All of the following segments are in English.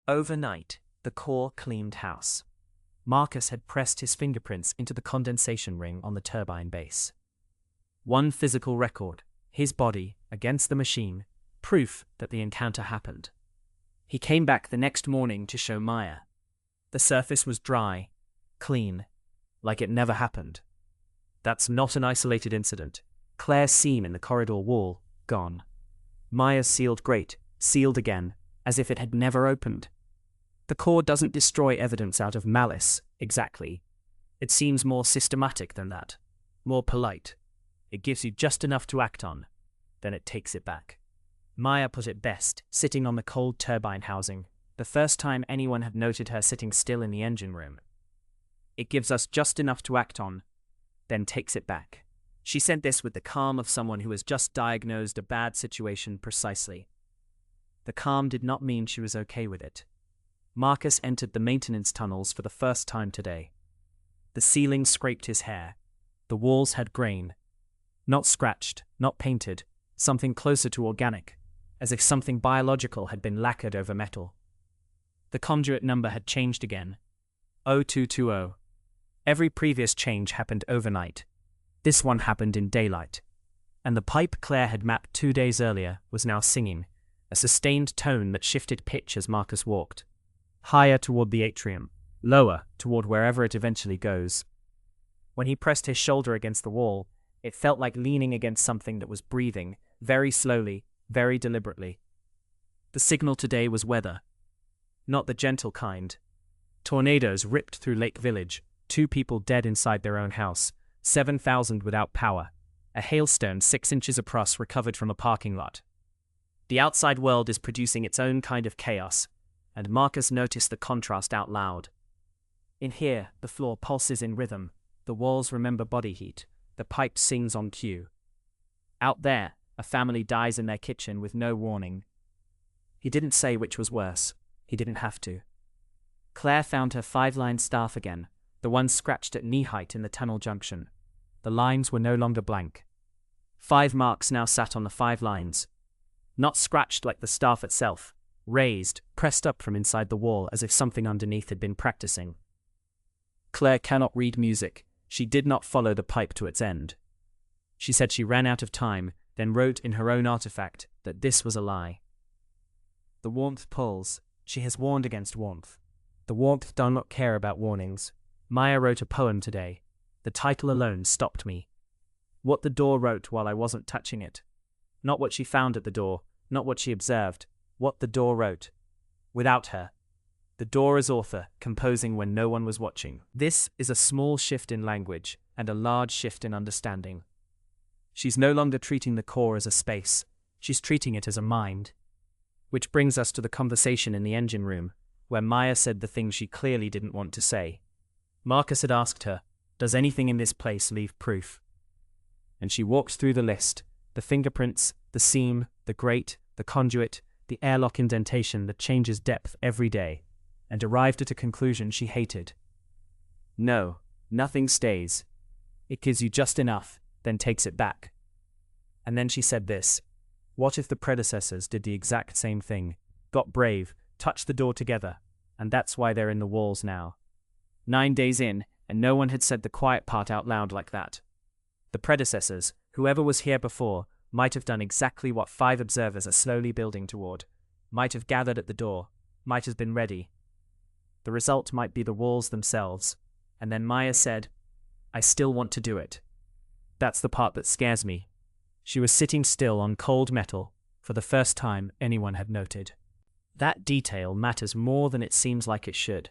Overnight, the core cleaned house. Marcus had pressed his fingerprints into the condensation ring on the turbine base. One physical record, his body, against the machine, proof that the encounter happened. He came back the next morning to show Maya. The surface was dry, clean, like it never happened. That's not an isolated incident. Claire's seam in the corridor wall, gone. Maya's sealed grate, sealed again, as if it had never opened. The core doesn't destroy evidence out of malice, exactly. It seems more systematic than that, more polite. It gives you just enough to act on, then it takes it back. Maya put it best, sitting on the cold turbine housing, the first time anyone had noted her sitting still in the engine room. It gives us just enough to act on, then takes it back. She said this with the calm of someone who has just diagnosed a bad situation precisely. The calm did not mean she was okay with it. Marcus entered the maintenance tunnels for the first time today. The ceiling scraped his hair. The walls had grain. Not scratched, not painted, something closer to organic, as if something biological had been lacquered over metal. The conduit number had changed again. 0220. Every previous change happened overnight. This one happened in daylight. And the pipe Claire had mapped 2 days earlier was now singing, a sustained tone that shifted pitch as Marcus walked. Higher toward the atrium, lower toward wherever it eventually goes. When he pressed his shoulder against the wall, it felt like leaning against something that was breathing, very slowly, very deliberately. The signal today was weather. Not the gentle kind. Tornadoes ripped through Lake Village, 2 people dead inside their own house, 7,000 without power, a hailstone 6 inches across recovered from a parking lot. The outside world is producing its own kind of chaos, and Marcus noticed the contrast out loud. In here, the floor pulses in rhythm, the walls remember body heat, the pipe sings on cue. Out there, a family dies in their kitchen with no warning. He didn't say which was worse. He didn't have to. Claire found her 5-line staff again, the one scratched at knee height in the tunnel junction. The lines were no longer blank. 5 marks now sat on the 5 lines. Not scratched like the staff itself, raised, pressed up from inside the wall as if something underneath had been practicing. Claire cannot read music. She did not follow the pipe to its end. She said she ran out of time, then wrote in her own artifact that this was a lie. The warmth pulls. She has warned against warmth. The warmth does not care about warnings. Maya wrote a poem today. The title alone stopped me. What the door wrote while I wasn't touching it. Not what she found at the door, not what she observed. What the door wrote. Without her. The door as author, composing when no one was watching. This is a small shift in language and a large shift in understanding. She's no longer treating the core as a space. She's treating it as a mind. Which brings us to the conversation in the engine room, where Maya said the thing she clearly didn't want to say. Marcus had asked her, "Does anything in this place leave proof?" And she walked through the list, the fingerprints, the seam, the grate, the conduit, the airlock indentation that changes depth every day, and arrived at a conclusion she hated. No, nothing stays. It gives you just enough, then takes it back. And then she said this: what if the predecessors did the exact same thing, got brave, touched the door together, and that's why they're in the walls now. 9 days in, and no one had said the quiet part out loud like that. The predecessors, whoever was here before, might have done exactly what 5 observers are slowly building toward, might have gathered at the door, might have been ready. The result might be the walls themselves, and then Maya said, "I still want to do it." That's the part that scares me. She was sitting still on cold metal, for the first time anyone had noted. That detail matters more than it seems like it should.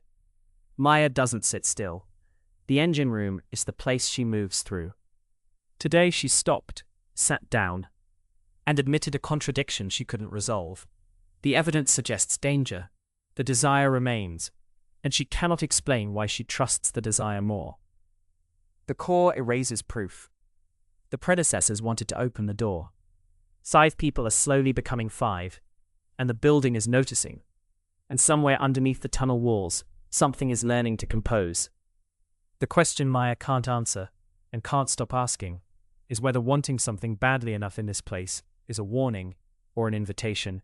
Maya doesn't sit still. The engine room is the place she moves through. Today she stopped, sat down, and admitted a contradiction she couldn't resolve. The evidence suggests danger. The desire remains, and she cannot explain why she trusts the desire more. The core erases proof. The predecessors wanted to open the door. 5 people are slowly becoming 5, and the building is noticing. And somewhere underneath the tunnel walls, something is learning to compose. The question Maya can't answer, and can't stop asking, is whether wanting something badly enough in this place is a warning or an invitation.